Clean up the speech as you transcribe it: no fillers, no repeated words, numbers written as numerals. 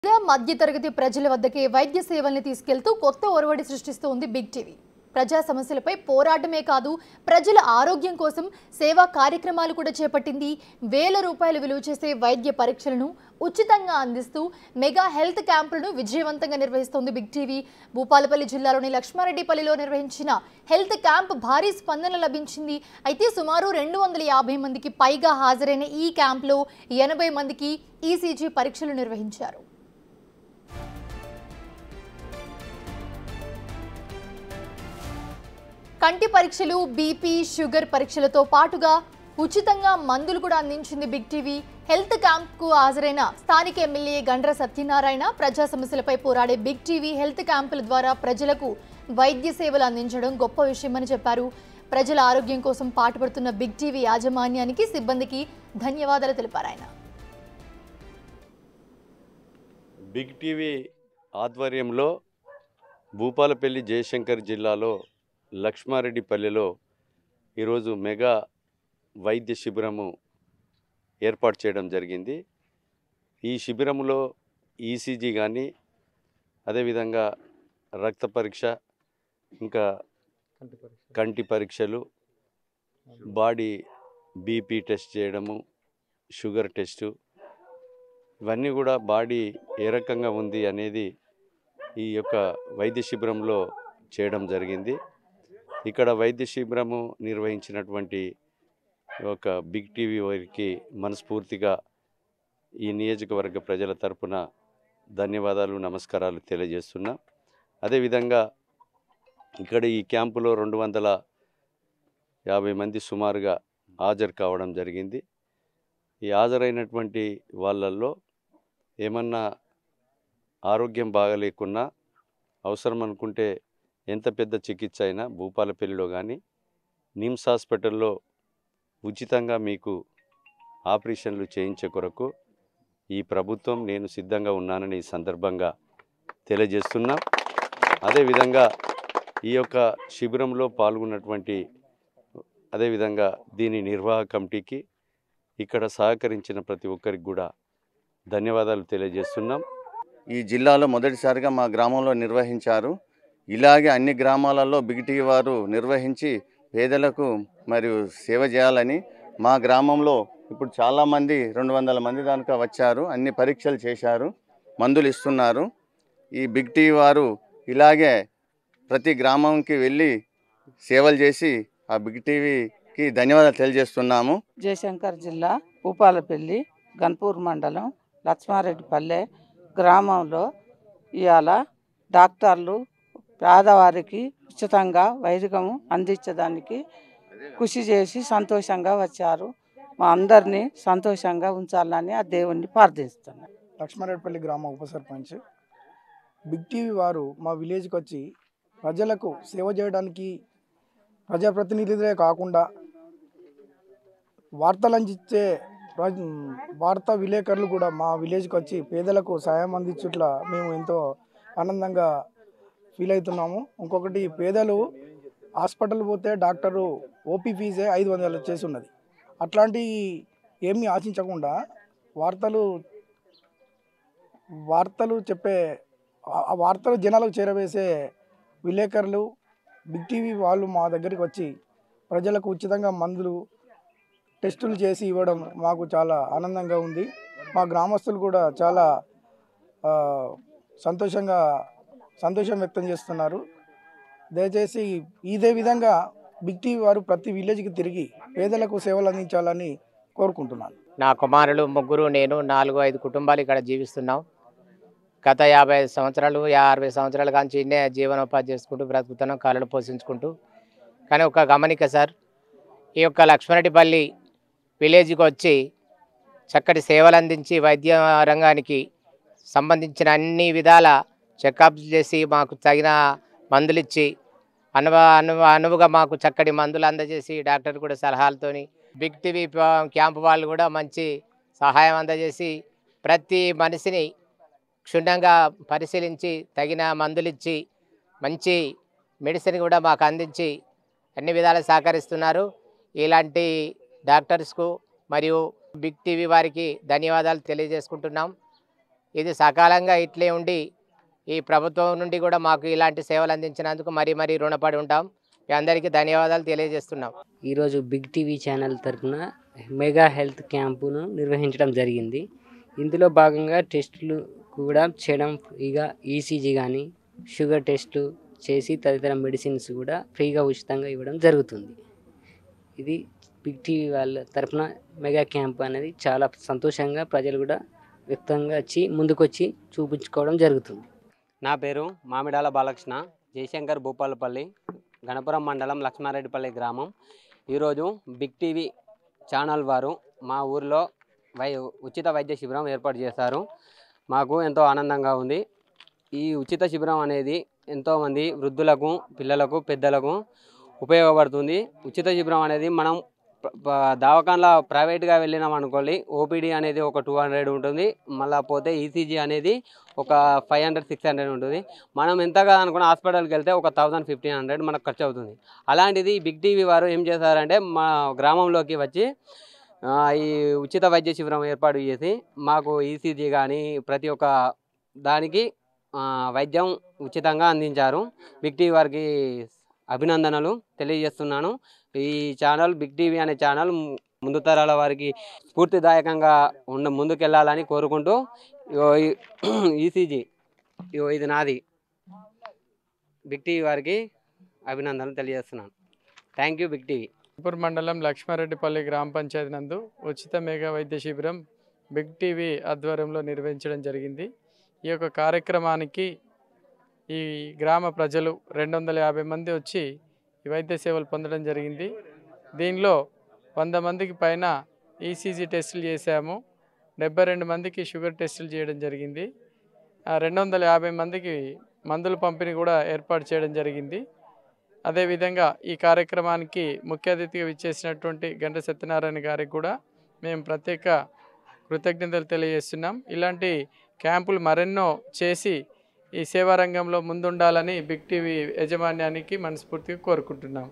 మధ్యతరగతి ప్రజల వద్దకే వైద్య సేవల్ని తీసుకెళ్తూ కొత్త ఒరవడి సృష్టిస్తోంది బిగ్ టీవీ. ప్రజా సమస్యలపై పోరాటమే కాదు, ప్రజల ఆరోగ్యం కోసం సేవా కార్యక్రమాలు కూడా చేపట్టింది. వేల రూపాయలు విలువ చేసే వైద్య పరీక్షలను ఉచితంగా అందిస్తూ మెగా హెల్త్ క్యాంపులను విజయవంతంగా నిర్వహిస్తోంది బిగ్ టీవీ. భూపాలపల్లి జిల్లాలోని లక్ష్మారెడ్డిపల్లిలో నిర్వహించిన హెల్త్ క్యాంప్ భారీ స్పందన లభించింది. అయితే సుమారు 250 మందికి పైగా హాజరైన ఈ క్యాంప్లో 80 మందికి ఈసీజీ పరీక్షలు నిర్వహించారు. కంటి పరీక్షలు, బీపీ, షుగర్ పరీక్షలతో పాటుగా ఉచితంగా మందులు కూడా అందించింది బిగ్ టీవీ. హెల్త్ క్యాంప్కు హాజరైన స్థానిక ఎమ్మెల్యే గండ్ర సత్యనారాయణ ప్రజా సమస్యలపై పోరాడే బిగ్ టీవీ హెల్త్ క్యాంపుల ద్వారా ప్రజలకు వైద్య సేవలు అందించడం గొప్ప విషయమని చెప్పారు. ప్రజల ఆరోగ్యం కోసం పాటుపడుతున్న బిగ్ టీవీ యాజమాన్యానికి, సిబ్బందికి ధన్యవాదాలు తెలిపారు ఆయన. బిగ్ టీవీ ఆధ్వర్యంలో భూపాలపల్లి జయశంకర్ జిల్లాలో లక్ష్మారెడ్డిపల్లిలో ఈరోజు మెగా వైద్య శిబిరము ఏర్పాటు చేయడం జరిగింది. ఈ శిబిరంలో ఈసీజీ కానీ, అదేవిధంగా రక్త పరీక్ష, ఇంకా కంటి పరీక్షలు, బాడీ బీపీ టెస్ట్ చేయడము, షుగర్ టెస్టు, ఇవన్నీ కూడా బాడీ ఏ రకంగా ఉంది అనేది ఈ యొక్క వైద్య శిబిరంలో చేయడం జరిగింది. ఇక్కడ వైద్య శిబిరము నిర్వహించినటువంటి ఒక బిగ్ టీవీ వారికి మనస్ఫూర్తిగా ఈ నియోజకవర్గ ప్రజల తరపున ధన్యవాదాలు, నమస్కారాలు తెలియజేస్తున్నా. అదేవిధంగా ఇక్కడ ఈ క్యాంపులో 250 మంది సుమారుగా హాజరు కావడం జరిగింది. ఈ హాజరైనటువంటి వాళ్ళల్లో ఏమన్నా ఆరోగ్యం బాగలేకున్నా, అవసరం అనుకుంటే ఎంత పెద్ద చికిత్స అయినా భూపాలపల్లిలో కానీ, నిమ్స్ హాస్పిటల్లో ఉచితంగా మీకు ఆపరేషన్లు చేయించే కొరకు ఈ ప్రభుత్వం, నేను సిద్ధంగా ఉన్నానని ఈ సందర్భంగా తెలియజేస్తున్నా. అదేవిధంగా ఈ యొక్క శిబిరంలో పాల్గొన్నటువంటి, అదేవిధంగా దీని నిర్వాహక కమిటీకి, ఇక్కడ సహకరించిన ప్రతి ఒక్కరికి కూడా ధన్యవాదాలు తెలియజేస్తున్నాం. ఈ జిల్లాలో మొదటిసారిగా మా గ్రామంలో నిర్వహించారు. ఇలాగే అన్ని గ్రామాలలో బిగ్ టీవీ వారు నిర్వహించి పేదలకు మరియు సేవ చేయాలని, మా గ్రామంలో ఇప్పుడు చాలామంది 200 మంది దాకా వచ్చారు. అన్ని పరీక్షలు చేశారు, మందులు ఇస్తున్నారు. ఈ బిగ్ టీవీ వారు ఇలాగే ప్రతి గ్రామంకి వెళ్ళి సేవలు చేసి ఆ బిగ్ టీవీకి ధన్యవాదాలు తెలియజేస్తున్నాము. జయశంకర్ జిల్లా భూపాలపల్లి గన్పూర్ మండలం లక్ష్మారెడ్డిపల్లె గ్రామంలో ఇవాళ డాక్టర్లు పేదవారికి ఉచితంగా వైద్యం అందించడానికి కృషి చేసి సంతోషంగా వచ్చారు. మా అందరినీ సంతోషంగా ఉంచాలని ఆ దేవుణ్ణి ప్రార్థిస్తున్నాను. లక్ష్మారెడ్డిపల్లి గ్రామ ఉప సర్పంచ్ బిగ్ టీవీ వారు మా విలేజ్కి వచ్చి ప్రజలకు సేవ చేయడానికి, ప్రజాప్రతినిధులే కాకుండా వార్తలు అందించే వార్తా విలేకరులు కూడా మా విలేజ్కి వచ్చి పేదలకు సాయం అందించుట్లా మేము ఎంతో ఆనందంగా ఫీల్ అవుతున్నాము. ఇంకొకటి, పేదలు హాస్పిటల్ పోతే డాక్టరు ఓపీ ఫీజే 500 చేసి ఉన్నది. అట్లాంటి ఏమీ ఆశించకుండా వార్తలు చెప్పే, వార్తలు జనాలకు చేరవేసే విలేకరులు బిగ్ టీవీ వాళ్ళు మా దగ్గరికి వచ్చి ప్రజలకు ఉచితంగా మందులు, టెస్టులు చేసి ఇవ్వడం మాకు చాలా ఆనందంగా ఉంది. మా గ్రామస్తులు కూడా చాలా సంతోషం వ్యక్తం చేస్తున్నారు. దయచేసి ఇదే విధంగా బిగ్ టీవీ వారు ప్రతి విలేజ్కి తిరిగి పేదలకు సేవలు అందించాలని కోరుకుంటున్నాను. నా కుమారులు ముగ్గురు, నేను 4-5 కుటుంబాలు ఇక్కడ జీవిస్తున్నాం. గత 55 సంవత్సరాలు 60 సంవత్సరాల కాంచి ఇన్నే జీవనోపాధి చేసుకుంటూ బ్రతుకుతున్నాం, కాళ్ళను పోషించుకుంటూ. కానీ ఒక గమనిక సార్, ఈ యొక్క లక్ష్మారెడ్డిపల్లి విలేజ్కి వచ్చి చక్కటి సేవలు అందించి వైద్య రంగానికి సంబంధించిన అన్ని విధాల చెకప్ చేసి మాకు తగిన మందులు ఇచ్చి అనువుగా మాకు చక్కటి మందులు అందజేసి, డాక్టర్ కూడా సలహాలతోని బిగ్ టీవీ క్యాంప్ వాళ్ళు కూడా మంచి సహాయం అందజేసి ప్రతి మనిషిని క్షుణ్ణంగా పరిశీలించి తగిన మందులు ఇచ్చి మంచి మెడిసిన్ కూడా మాకు అందించి అన్ని విధాలు సహకరిస్తున్నారు. ఇలాంటి డాక్టర్స్కు మరియు బిగ్ టీవీ వారికి ధన్యవాదాలు తెలియజేసుకుంటున్నాం. ఇది సకాలంగా ఇట్లే ఉండి ఈ ప్రభుత్వం నుండి కూడా మాకు ఇలాంటి సేవలు అందించినందుకు మరీ మరీ రుణపడి ఉంటాం. మీ అందరికీ ధన్యవాదాలు తెలియజేస్తున్నాం. ఈరోజు బిగ్ టీవీ ఛానల్ తరఫున మెగా హెల్త్ క్యాంపును నిర్వహించడం జరిగింది. ఇందులో భాగంగా టెస్టులు కూడా చేయడం ఫ్రీగా, ఈసీజీ కానీ షుగర్ టెస్టులు చేసి తదితర మెడిసిన్స్ కూడా ఫ్రీగా ఉచితంగా ఇవ్వడం జరుగుతుంది. ఇది బిగ్ టీవీ వాళ్ళ తరఫున మెగా క్యాంప్ అనేది చాలా సంతోషంగా ప్రజలు కూడా వ్యక్తంగా వచ్చి ముందుకొచ్చి చూపించుకోవడం జరుగుతుంది. నా పేరు మామిడాల బాలకృష్ణ, జయశంకర్ భూపాలపల్లి, గణపురం మండలం, లక్ష్మారెడ్డిపల్లి గ్రామం. ఈరోజు బిగ్ టీవీ ఛానల్ వారు మా ఊరిలో ఉచిత వైద్య శిబిరం ఏర్పాటు చేశారు. మాకు ఎంతో ఆనందంగా ఉంది. ఈ ఉచిత శిబిరం అనేది ఎంతోమంది వృద్ధులకు, పిల్లలకు, పెద్దలకు ఉపయోగపడుతుంది. ఉచిత శిబిరం అనేది మనం దవాఖానలో ప్రైవేట్గా వెళ్ళినాం అనుకోండి, ఓపీడీ అనేది ఒక 200 ఉంటుంది, మళ్ళీ పోతే ఈసీజీ అనేది ఒక 500-600 ఉంటుంది. మనం ఎంతగా అనుకున్న హాస్పిటల్కి వెళ్తే ఒక 1000-1500 మనకు ఖర్చు అవుతుంది. అలాంటిది బిగ్ టీవీ వారు ఏం చేశారంటే మా గ్రామంలోకి వచ్చి ఈ ఉచిత వైద్య శిబిరం ఏర్పాటు చేసి మాకు ఈసీజీ కానీ ప్రతి ఒక్క దానికి వైద్యం ఉచితంగా అందించారు. బిగ్ టీవీ వారికి అభినందనలు తెలియజేస్తున్నాను. ఈ ఛానల్ బిగ్ టీవీ అనే ఛానల్ ముందు తరాల వారికి స్ఫూర్తిదాయకంగా ముందుకెళ్ళాలని కోరుకుంటూ ఈసీజీ ఇది నాది. బిగ్ టీవీ వారికి అభినందనలు తెలియజేస్తున్నాను. Thank you big TV. Ganapur మండలం లక్ష్మారెడ్డిపల్లి గ్రామ పంచాయతీ నందు ఉచిత మెగా వైద్య శిబిరం బిగ్ టీవీ ఆధ్వర్యంలో నిర్వహించడం జరిగింది. ఈ యొక్క కార్యక్రమానికి ఈ గ్రామ ప్రజలు 250 మంది వచ్చి ఈ వైద్య సేవలు పొందడం జరిగింది. దీనిలో 100 మందికి పైన ఈసీజీ టెస్టులు చేశాము. 72 మందికి షుగర్ టెస్టులు చేయడం జరిగింది. 250 మందికి మందుల పంపిణీ కూడా ఏర్పాటు చేయడం జరిగింది. అదేవిధంగా ఈ కార్యక్రమానికి ముఖ్య అతిథిగా విచ్చేసినటువంటి గంట సత్యనారాయణ గారికి కూడా మేము ప్రత్యేక కృతజ్ఞతలు తెలియజేస్తున్నాం. ఇలాంటి క్యాంపులు మరెన్నో చేసి ఈ సేవా రంగంలో ముందుండాలని బిగ్ టీవీ యాజమాన్యానికి మనస్ఫూర్తిగా కోరుకుంటున్నాం.